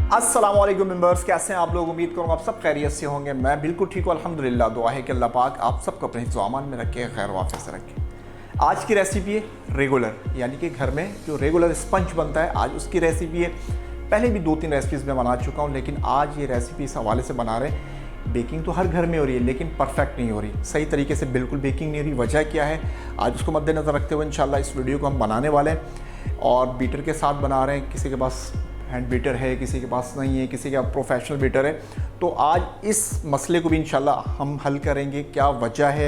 अस्सलाम वालेकुम मेंबर्स, कैसे हैं आप लोग। उम्मीद करूँगा आप सब खैरियत से होंगे। मैं बिल्कुल ठीक हूँ अल्हम्दुलिल्लाह। दुआ है कि अल्लाह पाक आप सबको अपने हिफ्ज़ व अमान में रखे, खैर वाफ़ियत से रखे। आज की रेसिपी है रेगुलर, यानी कि घर में जो रेगुलर स्पंज बनता है, आज उसकी रेसिपी है। पहले भी 2-3 रेसिपीज़ मैं बना चुका हूँ, लेकिन आज ये रेसिपी इस हवाले से बना रहे हैं। बेकिंग तो हर घर में हो रही है, लेकिन परफेक्ट नहीं हो रही, सही तरीके से बिल्कुल बेकिंग नहीं हो रही। वजह क्या है, आज उसको मद्देनज़र रखते हुए इंशाल्लाह इस वीडियो को हम बनाने वाले हैं। और बीटर के साथ बना रहे हैं। किसी के पास हैंड बीटर है, किसी के पास नहीं है, किसी का प्रोफेशनल बीटर है। तो आज इस मसले को भी इंशाल्लाह हम हल करेंगे। क्या वजह है।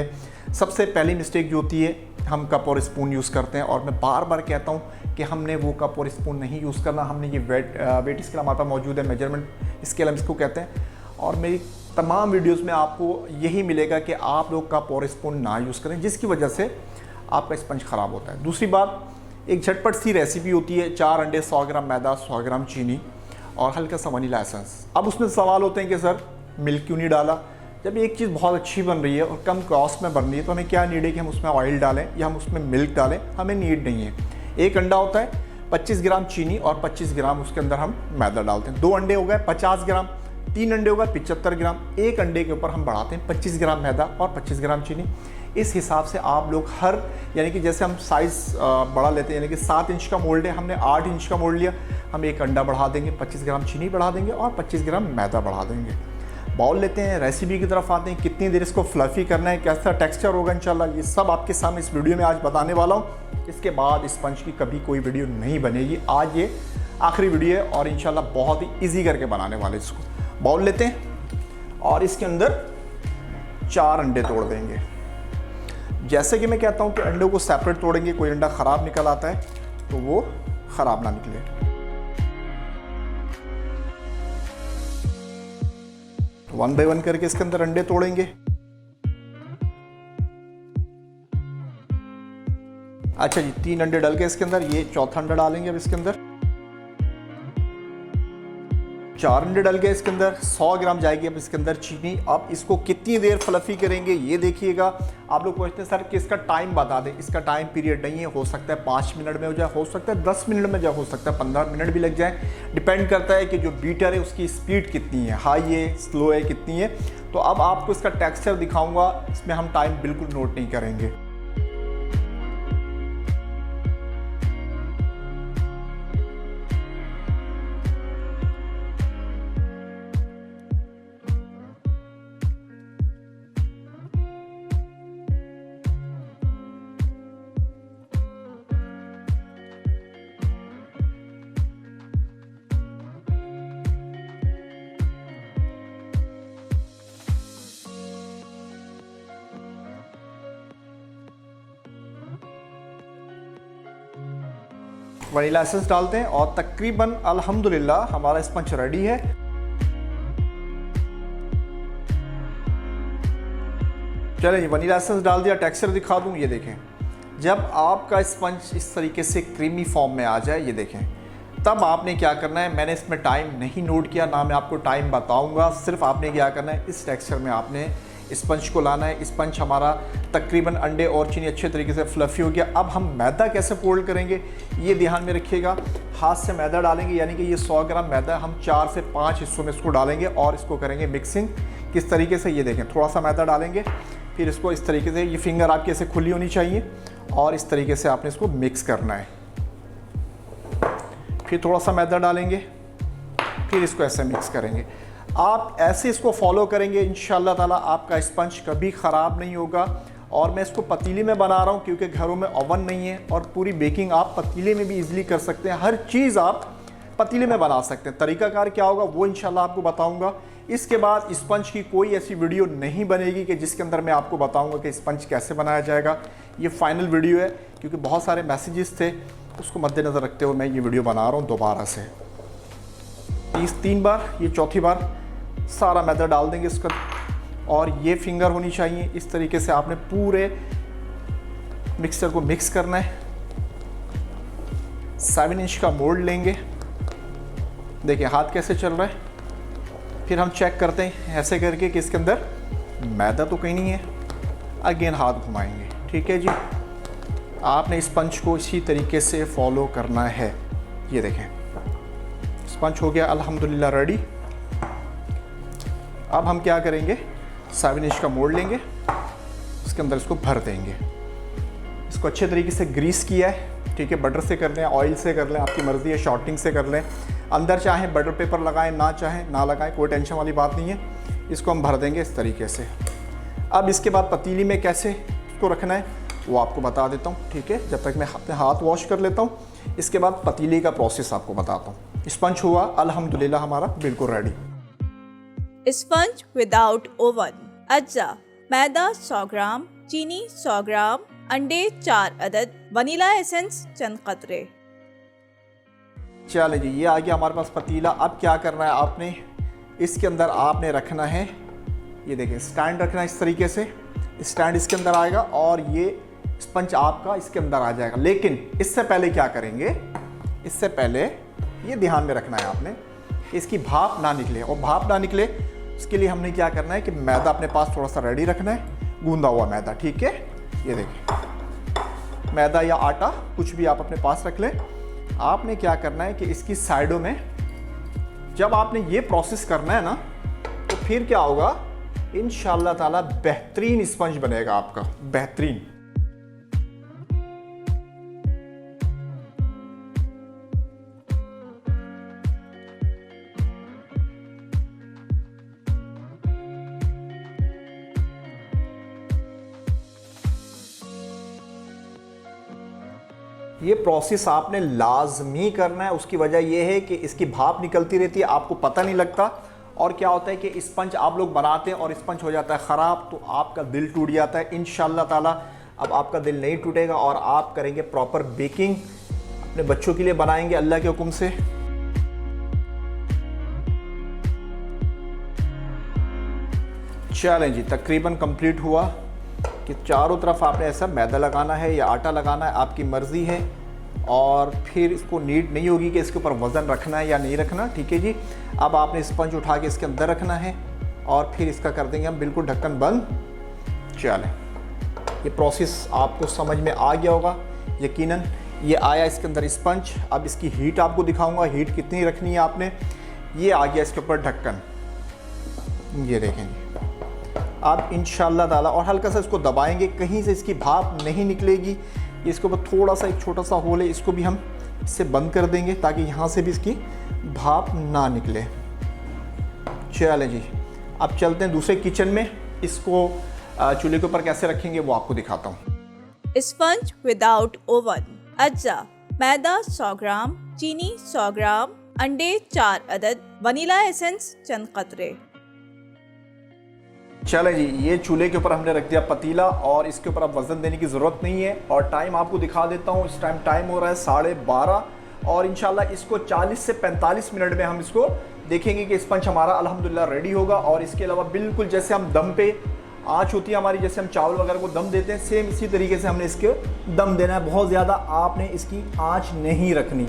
सबसे पहली मिस्टेक जो होती है, हम कप और स्पून यूज़ करते हैं। और मैं बार बार कहता हूँ कि हमने वो कप और स्पून नहीं यूज़ करना। हमने ये वेट स्केल हमारे पास मौजूद है, मेजरमेंट स्केल हम इसको कहते हैं। और मेरी तमाम वीडियोज़ में आपको यही मिलेगा कि आप लोग कप और स्पून ना यूज़ करें, जिसकी वजह से आपका स्पंज ख़राब होता है। दूसरी बात, एक झटपट सी रेसिपी होती है। 4 अंडे, 100 ग्राम मैदा, 100 ग्राम चीनी और हल्का सा वनीला एसेंस। अब उसमें सवाल होते हैं कि सर मिल्क क्यों नहीं डाला। जब एक चीज़ बहुत अच्छी बन रही है और कम कॉस्ट में बन रही है, तो हमें क्या नीड है कि हम उसमें ऑयल डालें या हम उसमें मिल्क डालें। हमें नीड नहीं है। एक अंडा होता है, 25 ग्राम चीनी और 25 ग्राम उसके अंदर हम मैदा डालते हैं। 2 अंडे हो गए 50 ग्राम, 3 अंडे हो गए 75 ग्राम। एक अंडे के ऊपर हम बढ़ाते हैं 25 ग्राम मैदा और 25 ग्राम चीनी। इस हिसाब से आप लोग हर, यानी कि जैसे हम साइज़ बढ़ा लेते हैं, यानी कि 7 इंच का मोल्ड है, हमने 8 इंच का मोल्ड लिया, हम एक अंडा बढ़ा देंगे, 25 ग्राम चीनी बढ़ा देंगे और 25 ग्राम मैदा बढ़ा देंगे। बाउल लेते हैं, रेसिपी की तरफ आते हैं। कितनी देर इसको फ्लफ़ी करना है, कैसा टेक्सचर होगा, इंशाल्लाह ये सब आपके सामने इस वीडियो में आज बताने वाला हूँ। इसके बाद स्पंज की कभी कोई वीडियो नहीं बनेगी। आज ये आखिरी वीडियो है और इंशाल्लाह बहुत ही ईजी करके बनाने वाले इसको। बाउल लेते हैं और इसके अंदर 4 अंडे तोड़ देंगे। जैसे कि मैं कहता हूं कि अंडों को सेपरेट तोड़ेंगे, कोई अंडा ख़राब निकल आता है तो वो ख़राब ना निकले। वन बाय वन करके इसके अंदर अंडे तोड़ेंगे। अच्छा जी, 3 अंडे डल के इसके अंदर, ये चौथा अंडा डालेंगे अब इसके अंदर। 4 अंडे डल गए इसके अंदर। 100 ग्राम जाएगी अब इसके अंदर चीनी। अब इसको कितनी देर फ्लफ़ी करेंगे ये देखिएगा। आप लोग पूछते हैं सर कि इसका टाइम बता दें। इसका टाइम पीरियड नहीं है, हो सकता है 5 मिनट में हो जाए, हो सकता है 10 मिनट में जाए, हो सकता है 15 मिनट भी लग जाए। डिपेंड करता है कि जो बीटर है उसकी स्पीड कितनी है, हाई है, स्लो है, कितनी है। तो अब आपको इसका टेक्सचर दिखाऊंगा, इसमें हम टाइम बिल्कुल नोट नहीं करेंगे। वनीला एसेंस डालते हैं और तकरीबन अल्हम्दुलिल्लाह हमारा स्पंज रेडी है। चलिए वनीला एसेंस डाल दिया। टेक्सचर दिखा दूं, ये देखें। जब आपका स्पंज इस तरीके से क्रीमी फॉर्म में आ जाए, ये देखें, तब आपने क्या करना है। मैंने इसमें टाइम नहीं नोट किया, ना मैं आपको टाइम बताऊंगा। सिर्फ आपने क्या करना है, इस टेक्सचर में आपने स्पंज को लाना है। स्पंज हमारा तकरीबन अंडे और चीनी अच्छे तरीके से फ्लफ़ी हो गया। अब हम मैदा कैसे फोल्ड करेंगे ये ध्यान में रखिएगा। हाथ से मैदा डालेंगे, यानी कि ये 100 ग्राम मैदा हम 4 से 5 हिस्सों में इसको डालेंगे और इसको करेंगे मिक्सिंग। किस तरीके से, ये देखें, थोड़ा सा मैदा डालेंगे, फिर इसको इस तरीके से, ये फिंगर आपकी ऐसे खुली होनी चाहिए और इस तरीके से आपने इसको मिक्स करना है। फिर थोड़ा सा मैदा डालेंगे, फिर इसको ऐसे मिक्स करेंगे। आप ऐसे इसको फॉलो करेंगे, इंशाल्लाह ताला आपका स्पंज कभी ख़राब नहीं होगा। और मैं इसको पतीले में बना रहा हूँ क्योंकि घरों में ओवन नहीं है और पूरी बेकिंग आप पतीले में भी इजीली कर सकते हैं। हर चीज़ आप पतीले में बना सकते हैं। तरीकाकार क्या होगा वो इंशाल्लाह आपको बताऊँगा। इसके बाद स्पंज की कोई ऐसी वीडियो नहीं बनेगी कि जिसके अंदर मैं आपको बताऊँगा कि स्पंज कैसे बनाया जाएगा। ये फाइनल वीडियो है क्योंकि बहुत सारे मैसेजेस थे, उसको मद्देनज़र रखते हुए मैं ये वीडियो बना रहा हूँ दोबारा से। 3 बार, ये चौथी बार सारा मैदा डाल देंगे इसका। और ये फिंगर होनी चाहिए, इस तरीके से आपने पूरे मिक्सचर को मिक्स करना है। 7 इंच का मोल्ड लेंगे, देखिए हाथ कैसे चल रहा है। फिर हम चेक करते हैं ऐसे करके कि इसके अंदर मैदा तो कहीं नहीं है। अगेन हाथ घुमाएंगे, ठीक है जी। आपने स्पंज को इसी तरीके से फॉलो करना है। ये देखें स्पंज हो गया अल्हम्दुलिल्लाह रेडी। अब हम क्या करेंगे, 7 इंच का मोल्ड लेंगे, उसके अंदर इसको भर देंगे। इसको अच्छे तरीके से ग्रीस किया है, ठीक है। बटर से कर लें, ऑयल से कर लें, आपकी मर्ज़ी है, शॉर्टिंग से कर लें। अंदर चाहें बटर पेपर लगाएं, ना चाहें ना लगाएं, कोई टेंशन वाली बात नहीं है। इसको हम भर देंगे इस तरीके से। अब इसके बाद पतीली में कैसे इसको रखना है वो आपको बता देता हूँ, ठीक है। जब तक मैं अपने हाथ वॉश कर लेता हूँ, इसके बाद पतीली का प्रोसेस आपको बताता हूँ। स्पंज हुआ अल्हम्दुलिल्लाह हमारा बिल्कुल रेडी। Sponge without oven. अज्जा, मैदा 100 ग्राम, चीनी 100 ग्राम, अंडे 4 अदद, वनीला एसेंस चंद कतरे। चले जी, ये आ गया हमारे पास पतीला। अब क्या करना है आपने, इसके अंदर आपने रखना है, ये देखिए स्टैंड रखना है इस तरीके से। स्टैंड इसके अंदर आएगा और ये स्पंज आपका इसके अंदर आ जाएगा। लेकिन इससे पहले क्या करेंगे, इससे पहले ये ध्यान में रखना है आपने, इसकी भाप ना निकले। और भाप ना निकले उसके लिए हमने क्या करना है कि मैदा अपने पास थोड़ा सा रेडी रखना है, गूंदा हुआ मैदा, ठीक है। ये देखिए मैदा या आटा कुछ भी आप अपने पास रख लें। आपने क्या करना है कि इसकी साइडों में जब आपने ये प्रोसेस करना है ना, तो फिर क्या होगा, इंशाअल्लाह ताला बेहतरीन स्पंज बनेगा आपका, बेहतरीन। ये प्रोसेस आपने लाजमी करना है। उसकी वजह यह है कि इसकी भाप निकलती रहती है, आपको पता नहीं लगता। और क्या होता है कि स्पंज आप लोग बनाते हैं और स्पंज हो जाता है ख़राब, तो आपका दिल टूट जाता है। इंशाअल्लाह ताला अब आपका दिल नहीं टूटेगा और आप करेंगे प्रॉपर बेकिंग, अपने बच्चों के लिए बनाएंगे अल्लाह के हुक्म से। चलें जी, तकरीबन कंप्लीट हुआ कि चारों तरफ आपने ऐसा मैदा लगाना है या आटा लगाना है, आपकी मर्ज़ी है। और फिर इसको नीड नहीं होगी कि इसके ऊपर वज़न रखना है या नहीं रखना, ठीक है जी। अब आपने स्पंज उठा के इसके अंदर रखना है और फिर इसका कर देंगे हम बिल्कुल ढक्कन बंद। चलें, ये प्रोसेस आपको समझ में आ गया होगा यकीनन। ये आया इसके अंदर स्पंज। अब इसकी हीट आपको दिखाऊंगा, हीट कितनी रखनी है आपने। ये आ गया इसके ऊपर ढक्कन, ये देखें जी। अब इंशाअल्लाह ताला और हल्का सा इसको दबाएंगे, कहीं से इसकी भाप नहीं निकलेगी। इसके ऊपर थोड़ा सा एक छोटा सा होल है, इसको भी हम इससे बंद कर देंगे ताकि यहाँ से भी इसकी भाप ना निकले। चलें जी, अब चलते हैं दूसरे किचन में। इसको चूल्हे के ऊपर कैसे रखेंगे वो आपको दिखाता हूँ। Sponge without oven. अज्जा, मैदा 100 ग्राम, चीनी 100 ग्राम, अंडे 4 अदद, वनीला एसेंस चंद कतरे। चलें जी, ये चूल्हे के ऊपर हमने रख दिया पतीला और इसके ऊपर अब वज़न देने की ज़रूरत नहीं है। और टाइम आपको दिखा देता हूँ। इस टाइम हो रहा है 12:30 और इंशाल्लाह इसको 40 से 45 मिनट में हम इसको देखेंगे कि स्पंज हमारा अल्हम्दुलिल्लाह रेडी होगा। और इसके अलावा बिल्कुल जैसे हम दम पे आँच होती है हमारी, जैसे हम चावल वगैरह को दम देते हैं, सेम इसी तरीके से हमने इसके दम देना है। बहुत ज़्यादा आपने इसकी आँच नहीं रखनी।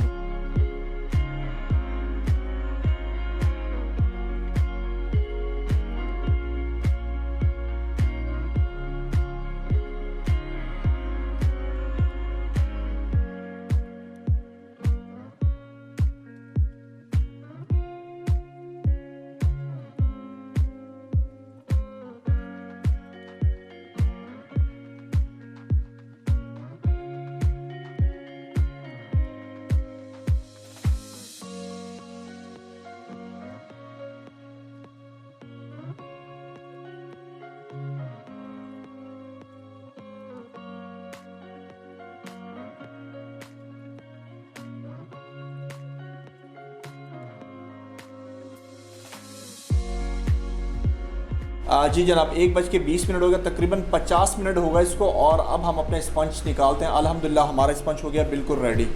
जी जनाब, 1:20 हो गया, तकरीबन 50 मिनट होगा इसको। और अब हम अपने स्पंज निकालते हैं। अल्हम्दुलिल्लाह हमारा स्पंज हो गया बिल्कुल रेडी।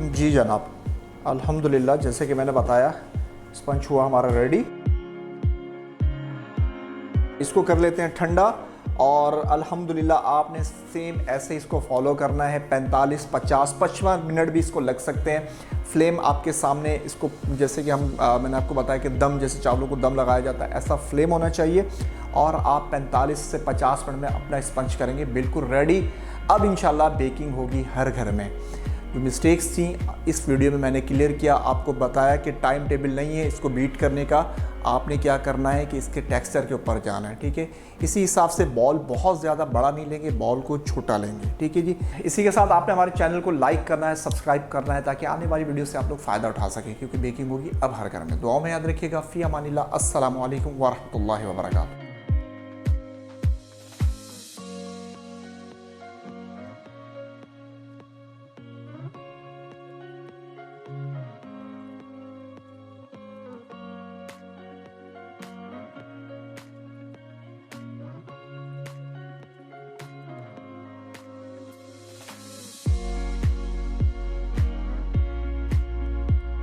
जी जनाब, अल्हम्दुलिल्लाह जैसे कि मैंने बताया स्पंज हुआ हमारा रेडी। इसको कर लेते हैं ठंडा और अल्हम्दुलिल्लाह आपने सेम ऐसे इसको फॉलो करना है। 45, 50, 55 मिनट भी इसको लग सकते हैं। फ्लेम आपके सामने इसको जैसे कि मैंने आपको बताया कि दम जैसे चावलों को दम लगाया जाता है ऐसा फ्लेम होना चाहिए और आप 45 से 50 मिनट में अपना स्पंज करेंगे बिल्कुल रेडी। अब इंशाल्लाह बेकिंग होगी हर घर में। जो मिस्टेक्स थी इस वीडियो में मैंने क्लियर किया, आपको बताया कि टाइम टेबल नहीं है इसको बीट करने का। आपने क्या करना है कि इसके टेक्सचर के ऊपर जाना है, ठीक है। इसी हिसाब से बॉल बहुत ज़्यादा बड़ा नहीं लेंगे, बॉल को छोटा लेंगे, ठीक है जी। इसी के साथ आपने हमारे चैनल को लाइक करना है, सब्सक्राइब करना है ताकि आने वाली वीडियो से आप लोग फ़ायदा उठा सकें, क्योंकि बेकिंग होगी अब हर घर में। दुआ में याद रखिएगा। फ़ी अमानिल्लाह। अस्सलामु अलैकुम व रहमतुल्लाहि व बरकातहू।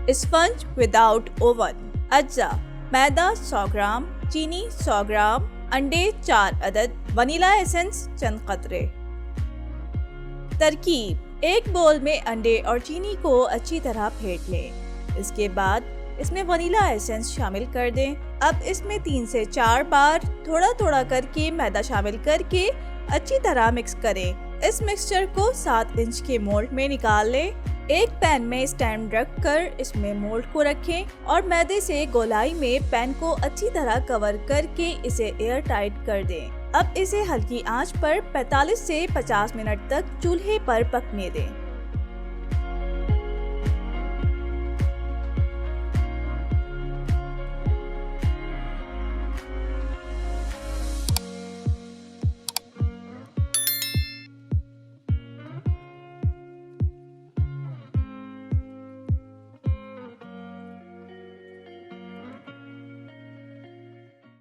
Sponge without oven. अज्जा, मैदा 100 ग्राम, चीनी 100 ग्राम, अंडे 4 अदद, वनीला एसेंस चंद कतरे। तरकीब: एक बोल में अंडे और चीनी को अच्छी तरह फेंट लें। इसके बाद इसमें वनीला एसेंस शामिल कर दें। अब इसमें 3 से 4 बार थोड़ा थोड़ा करके मैदा शामिल करके अच्छी तरह मिक्स करें। इस मिक्सचर को 7 इंच के मोल्ड में निकाल लें। एक पैन में स्टैंड रख कर इसमें मोल्ड को रखें और मैदे से गोलाई में पैन को अच्छी तरह कवर करके इसे एयर टाइट कर दें। अब इसे हल्की आंच पर 45 से 50 मिनट तक चूल्हे पर पकने दें।